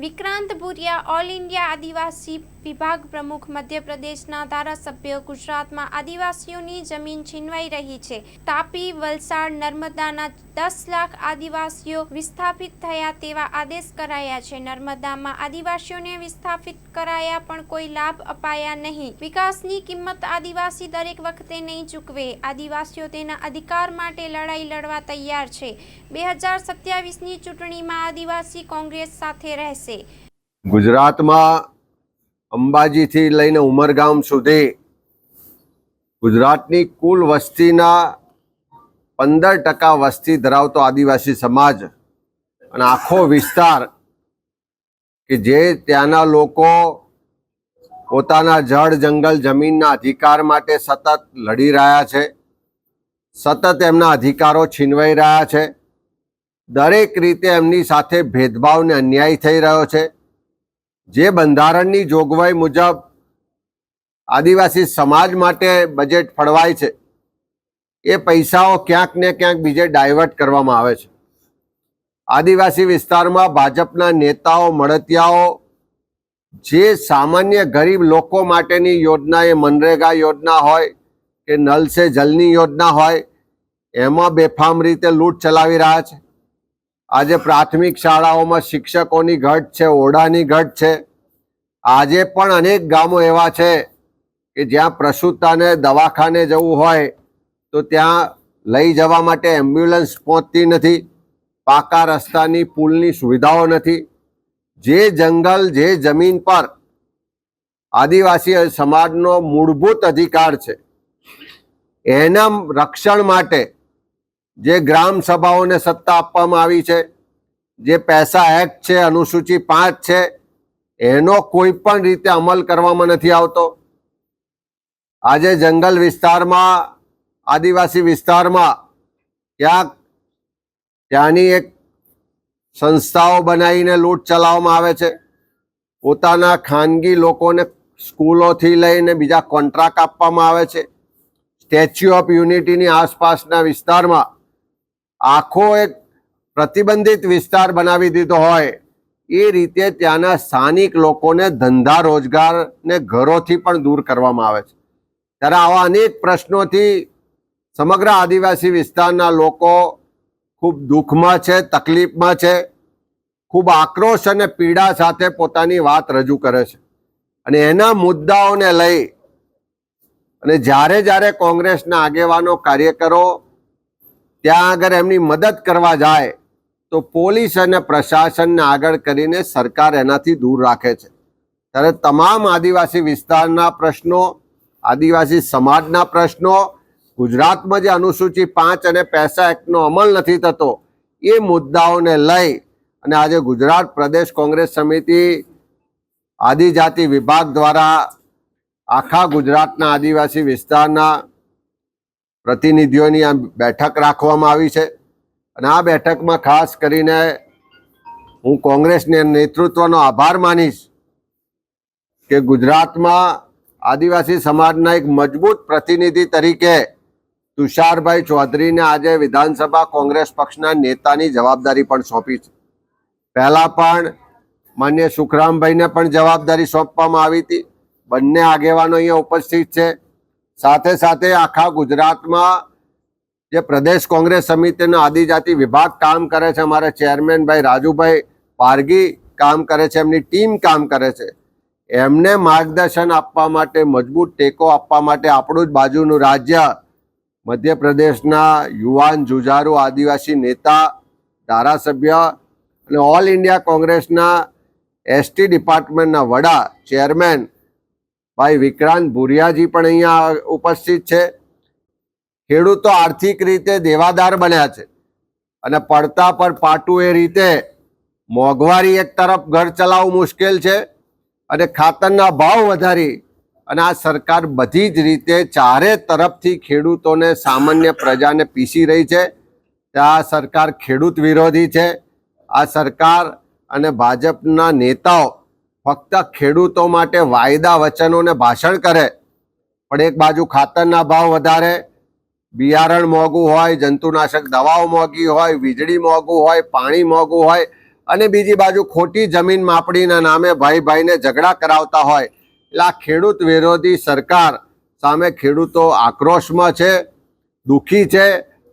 Vikrant Bhuriya all India આદિવાસી વિભાગ પ્રમુખ મધ્ય પ્રદેશના ધારાસભ્ય ગુજરાતમાં આદિવાસીઓની જમીન છીનવાઈ રહી છે. તાપી, વલસાડ, નર્મદાના 10 લાખ આદિવાસીઓ વિસ્થાપિત થયા તેવા આદેશ કરાયા છે. નર્મદામાં આદિવાસીઓને વિસ્થાપિત કરાયા પણ કોઈ લાભ અપાયા નહીં. વિકાસની કિંમત આદિવાસી દરેક વખતે નહીં ચૂકવે. આદિવાસીઓ તેના અધિકાર માટે લડાઈ લડવા તૈયાર છે. 2027ની ચૂંટણીમાં આદિવાસી કોંગ્રેસ સાથે રહેશે. ગુજરાતમાં અંબાજીથી લઈને ઉમરગામ સુધી ગુજરાતની કુલ વસ્તીના 15% વસ્તી ધરાવતો આદિવાસી સમાજ અને આખો વિસ્તાર કે જે ત્યાંના લોકો પોતાના જળ જંગલ જમીનના અધિકાર માટે સતત લડી રહ્યા છે, સતત એમના અધિકારો છીનવાઈ રહ્યા છે. દરેક રીતે એમની સાથે ભેદભાવ ને અન્યાય થઈ રહ્યો છે. જે બંધારણની જોગવાઈ મુજબ આદિવાસી સમાજ માટે બજેટ ફળવાય છે એ પૈસાઓ ક્યાંક ને ક્યાંક બીજે ડાયવર્ટ કરવામાં આવે છે. આદિવાસી વિસ્તારમાં ભાજપના નેતાઓ મળતિયાઓ જે સામાન્ય ગરીબ લોકો માટેની યોજના, એ મનરેગા યોજના હોય કે નલ સે જલની યોજના હોય, એમાં બેફામ રીતે લૂંટ ચલાવી રહ્યા છે. આજે પ્રાથમિક શાળાઓમાં શિક્ષકોની ઘટ છે, ઓરડાની ઘટ છે. આજે પણ અનેક ગામો એવા છે કે જ્યાં પ્રસૂતાને દવાખાને જવું હોય તો ત્યાં લઈ જવા માટે એમ્બ્યુલન્સ પહોંચતી નથી. પાકા રસ્તાની, પુલની સુવિધાઓ નથી. જે જંગલ, જે જમીન પર આદિવાસી સમાજનો મૂળભૂત અધિકાર છે એના રક્ષણ માટે જે ગ્રામ સભાઓને સત્તા આપવામાં આવી છે, જે પૈસા એક્ટ છે, અનુસૂચિ 5 છે, એનો કોઈ પણ રીતે અમલ કરવામાં નથી આવતો. આજે જંગલ વિસ્તારમાં, આદિવાસી વિસ્તારમાં ક્યાંક ત્યાંની એક સંસ્થાઓ બનાવીને લૂંટ ચલાવવામાં આવે છે. પોતાના ખાનગી લોકોને સ્કૂલોથી લઈને બીજા કોન્ટ્રાક્ટ આપવામાં આવે છે. સ્ટેચ્યુ ઓફ યુનિટીની આસપાસના વિસ્તારમાં આખો એક પ્રતિબંધિત વિસ્તાર બનાવી દીધો હોય એ રીતે ત્યાંના સ્થાનિક લોકોને ધંધા રોજગાર ને ઘરોથી પણ દૂર કરવામાં આવે છે. ત્યારે આવા અનેક પ્રશ્નોથી સમગ્ર આદિવાસી વિસ્તારના લોકો ખૂબ દુઃખમાં છે, તકલીફમાં છે. ખૂબ આક્રોશ અને પીડા સાથે પોતાની વાત રજૂ કરે છે. અને એના મુદ્દાઓને લઈ અને જ્યારે જ્યારે કોંગ્રેસના આગેવાનો, કાર્યકરો ત્યાં આગળ એમની મદદ કરવા જાય તો પોલીસ અને પ્રશાસનને આગળ કરીને સરકાર એનાથી દૂર રાખે છે. ત્યારે તમામ આદિવાસી વિસ્તારના પ્રશ્નો, આદિવાસી સમાજના પ્રશ્નો, ગુજરાતમાં જે અનુસૂચિ 5 અને પૈસા એક્ટનો અમલ નથી થતો એ મુદ્દાઓને લઈ અને આજે ગુજરાત પ્રદેશ કોંગ્રેસ સમિતિ આદિજાતિ વિભાગ દ્વારા આખા ગુજરાતના આદિવાસી વિસ્તારના પ્રતિનિધિઓની આ બેઠક રાખવામાં આવી છે. અને આ બેઠકમાં ખાસ કરીને હું કોંગ્રેસના નેતૃત્વનો આભાર માનીશ કે ગુજરાતમાં આદિવાસી સમાજના એક મજબૂત પ્રતિનિધિ તરીકે તુષારભાઈ ચૌધરીને આજે વિધાનસભા કોંગ્રેસ પક્ષના નેતાની જવાબદારી પણ સોંપી છે. પહેલાં પણ માન્ય સુખરામભાઈને પણ જવાબદારી સોંપવામાં આવી હતી. બંને આગેવાનો અહીંયા ઉપસ્થિત છે. સાથે સાથે આખા ગુજરાતમાં જે પ્રદેશ કોંગ્રેસ સમિતિનો આદિજાતિ વિભાગ કામ કરે છે, અમારા ચેરમેન ભાઈ રાજુભાઈ પારગી કામ કરે છે, એમની ટીમ કામ કરે છે. એમને માર્ગદર્શન આપવા માટે, મજબૂત ટેકો આપવા માટે આપણું જ બાજુનું રાજ્ય મધ્યપ્રદેશના યુવાન જુઝારુ આદિવાસી નેતા, ધારાસભ્ય અને ઓલ ઇન્ડિયા કોંગ્રેસના એસટી ડિપાર્ટમેન્ટના વડા, ચેરમેન ભાઈ વિક્રાંત ભુરિયાજી પણ અહીંયા ઉપસ્થિત છે. ખેડૂતો આર્થિક રીતે દેવાદાર બન્યા છે અને પડતા પર પાટું એ રીતે મોંઘવારી એક તરફ ઘર ચલાવવું મુશ્કેલ છે અને ખાતરના ભાવ વધારી અને આ સરકાર બધી જ રીતે ચારે તરફથી ખેડૂતોને, સામાન્ય પ્રજાને પીસી રહી છે. આ સરકાર ખેડૂત વિરોધી છે. આ સરકાર અને ભાજપના નેતાઓ ફક્ત ખેડૂતો માટે વાયદા, વચનોને ભાષણ કરે, પણ એક બાજુ ખાતરના ભાવ વધારે, બિયારણ મોંઘું હોય, જંતુનાશક દવાઓ મોંઘી હોય, વીજળી મોંઘું હોય, પાણી મોંઘું હોય અને બીજી બાજુ ખોટી જમીન માપણીના નામે ભાઈ ભાઈને ઝઘડા કરાવતા હોય, એટલે આ ખેડૂત વિરોધી સરકાર સામે ખેડૂતો આક્રોશમાં છે, દુઃખી છે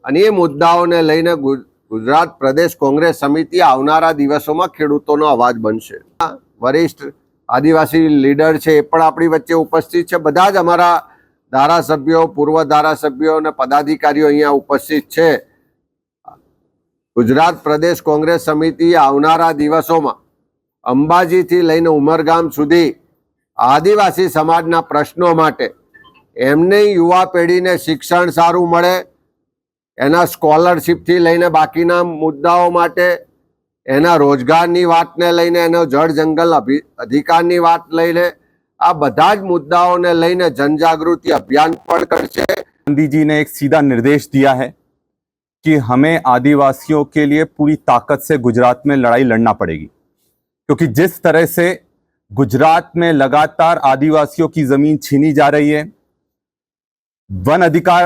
અને એ મુદ્દાઓને લઈને ગુજરાત પ્રદેશ કોંગ્રેસ સમિતિ આવનારા દિવસોમાં ખેડૂતોનો અવાજ બનશે. વરિષ્ઠ આદિવાસી લીડર છે એ પણ આપણી વચ્ચે ઉપસ્થિત છે. બધા જ અમારા ધારાસભ્યો, પૂર્વ ધારાસભ્યો અને પદાધિકારીઓ અહીંયા ઉપસ્થિત છે. ગુજરાત પ્રદેશ કોંગ્રેસ સમિતિ આવનારા દિવસોમાં અંબાજીથી લઈને ઉમરગામ સુધી આદિવાસી સમાજના પ્રશ્નો માટે, એમની યુવા પેઢીને શિક્ષણ સારું મળે, એના સ્કોલરશીપથી લઈને બાકીના મુદ્દાઓ માટે, એના રોજગારની વાતને લઈને, એનો જળ જંગલ અધિકારની વાત લઈને, આ બધા જ મુદ્દાઓને લઈને જનજાગૃતિ અભિયાન પણ કરશે. गांधी जी ने एक सीधा निर्देश दिया है कि हमें आदिवासियों के लिए पूरी ताकत से गुजरात में लड़ाई लड़ना पड़ेगी, क्योंकि जिस तरह से गुजरात में लगातार आदिवासियों की जमीन छीनी जा रही है, वन अधिकार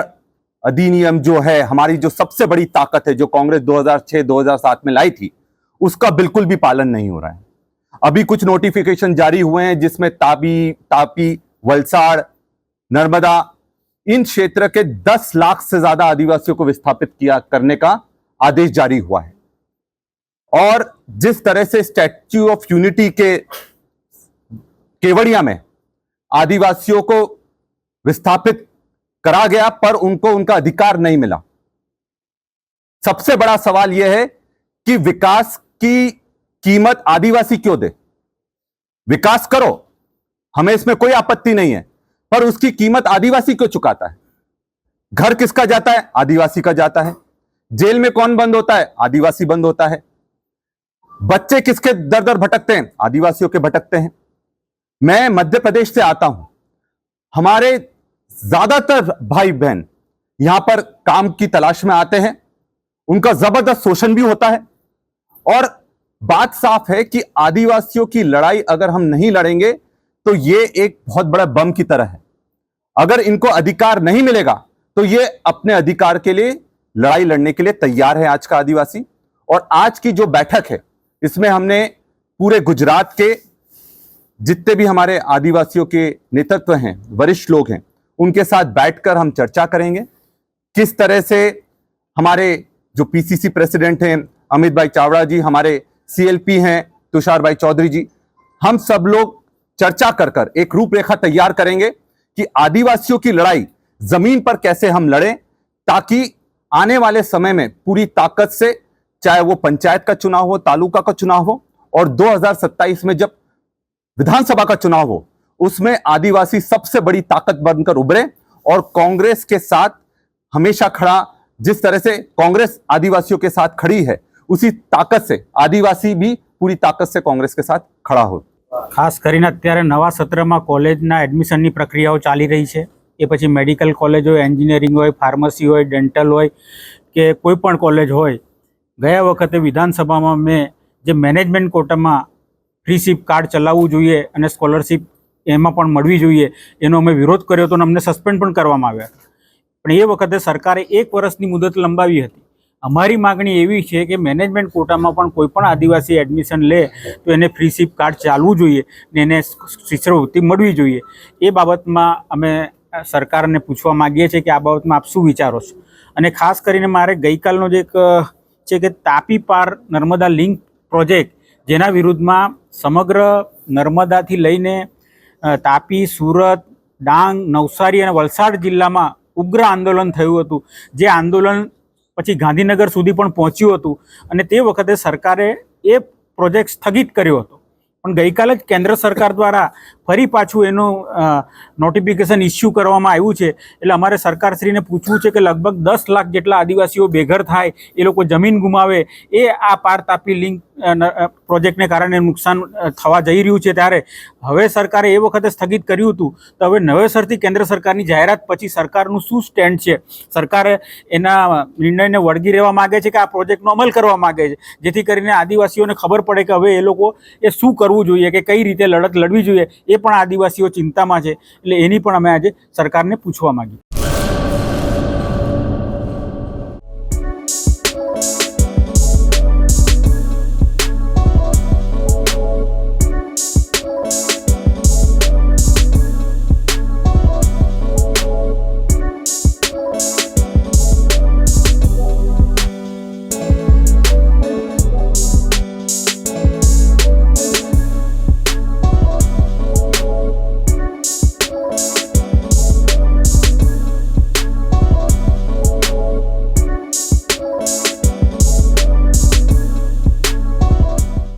अधिनियम जो है, हमारी जो सबसे बड़ी ताकत है, जो कांग्रेस 2006-2007 में लाई थी, उसका बिल्कुल भी पालन नहीं हो रहा है. अभी कुछ नोटिफिकेशन जारी हुए हैं जिसमें तापी, वलसाड़, नर्मदा, इन क्षेत्र के 10 लाख से ज्यादा आदिवासियों को विस्थापित करने का आदेश जारी हुआ है. और जिस तरह से स्टैच्यू ऑफ यूनिटी के केवड़िया में आदिवासियों को विस्थापित करा गया पर उनको उनका अधिकार नहीं मिला. सबसे बड़ा सवाल यह है कि विकास की कीमत आदिवासी क्यों दे? विकास करो, हमें इसमें कोई आपत्ति नहीं है, पर उसकी कीमत आदिवासी क्यों चुकाता है? घर किसका जाता है? आदिवासी का जाता है. जेल में कौन बंद होता है? आदिवासी बंद होता है. बच्चे किसके दर दर भटकते हैं? आदिवासियों के भटकते हैं. मैं मध्य प्रदेश से आता हूं. हमारे ज्यादातर भाई बहन यहां पर काम की तलाश में आते हैं, उनका जबरदस्त शोषण भी होता है. और बात साफ है कि आदिवासियों की लड़ाई अगर हम नहीं लड़ेंगे तो ये एक बहुत बड़ा बम की तरह है. अगर इनको अधिकार नहीं मिलेगा तो ये अपने अधिकार के लिए लड़ाई लड़ने के लिए तैयार है आज का आदिवासी. और आज की जो बैठक है, इसमें हमने पूरे गुजरात के जितने भी हमारे आदिवासियों के नेतृत्व हैं, वरिष्ठ लोग हैं, उनके साथ बैठकर हम चर्चा करेंगे किस तरह से हमारे जो पीसीसी प्रेसिडेंट हैं अमित भाई चावड़ा जी, हमारे सीएलपी हैं तुषार भाई चौधरी जी, हम सब लोग चर्चा कर कर एक रूपरेखा तैयार करेंगे कि आदिवासियों की लड़ाई जमीन पर कैसे हम लड़ें, ताकि आने वाले समय में पूरी ताकत से, चाहे वो पंचायत का चुनाव हो, तालुका का चुनाव हो, और 2027 में जब विधानसभा का चुनाव हो, उसमें आदिवासी सबसे बड़ी ताकत बनकर उभरे और कांग्रेस के साथ हमेशा खड़ा, जिस तरह से कांग्रेस आदिवासियों के साथ खड़ी है, उसी ताकत से आदिवासी भी पूरी ताकत से कांग्रेस के साथ खड़ा हो. ખાસ કરીને અત્યારે નવા સત્રમાં કોલેજના એડમિશનની પ્રક્રિયાઓ ચાલી રહી છે. એ પછી મેડિકલ કોલેજ હોય, એન્જિનિયરિંગ હોય, ફાર્મસી હોય, ડેન્ટલ હોય કે કોઈ પણ કોલેજ હોય. ગયા વખતે વિધાનસભામાં મેં જે મેનેજમેન્ટ કોટામાં ફ્રીશીપ કાર્ડ ચલાવવું જોઈએ અને સ્કોલરશીપ એમાં પણ મળવી જોઈએ, એનો અમે વિરોધ કર્યો હતો અને અમને સસ્પેન્ડ પણ કરવામાં આવ્યા હતા. પણ એ વખતે સરકારે 1 વર્ષની મુદત લંબાવી હતી. અમારી માગણી એવી છે કે મેનેજમેન્ટ કોટામાં પણ કોઈ પણ આદિવાસી એડમિશન લે તો એને ફ્રીશીપ કાર્ડ ચાલવું જોઈએ ને એને શિષ્યવૃત્તિ મળવી જોઈએ. એ બાબતમાં અમે સરકારને પૂછવા માગીએ છીએ કે આ બાબતમાં આપ શું વિચારો છો. અને ખાસ કરીને મારે ગઈકાલનો જે એક છે કે તાપી પાર નર્મદા લિંક પ્રોજેક્ટ, જેના વિરુદ્ધમાં સમગ્ર નર્મદાથી લઈને તાપી, સુરત, ડાંગ, નવસારી અને વલસાડ જિલ્લામાં ઉગ્ર આંદોલન થયું હતું. જે આંદોલન પછી ગાંધીનગર સુધી પણ પહોંચ્યું હતું અને તે વખતે સરકારે એ પ્રોજેક્ટ સ્થગિત કર્યો હતો. પણ ગઈકાલે જ કેન્દ્ર સરકાર દ્વારા ફરી પાછું એનું નોટિફિકેશન ઇસ્યુ કરવામાં આવ્યું છે. એટલે અમારે સરકારશ્રીને પૂછવું છે કે લગભગ 10 લાખ જેટલા આદિવાસીઓ બેઘર થાય, એ લોકો જમીન ગુમાવે, એ આ પાર તાપી લિંક પ્રોજેક્ટને કારણે નુકસાન થવા જઈ રહ્યું છે. ત્યારે હવે સરકારે એ વખતે સ્થગિત કર્યું હતું, તો હવે નવેસરથી કેન્દ્ર સરકારની જાહેરાત પછી સરકારનું શું સ્ટેન્ડ છે? સરકારે એના નિર્ણયને વળગી રહેવા માગે છે કે આ પ્રોજેક્ટનો અમલ કરવા માગે છે, જેથી કરીને આદિવાસીઓને ખબર પડે કે હવે એ લોકો એ શું કરવું જોઈએ, કે કઈ રીતે લડત લડવી જોઈએ. એ પણ આદિવાસીઓ ચિંતામાં છે. એટલે એની પણ અમે આજે સરકારને પૂછવા માંગીએ.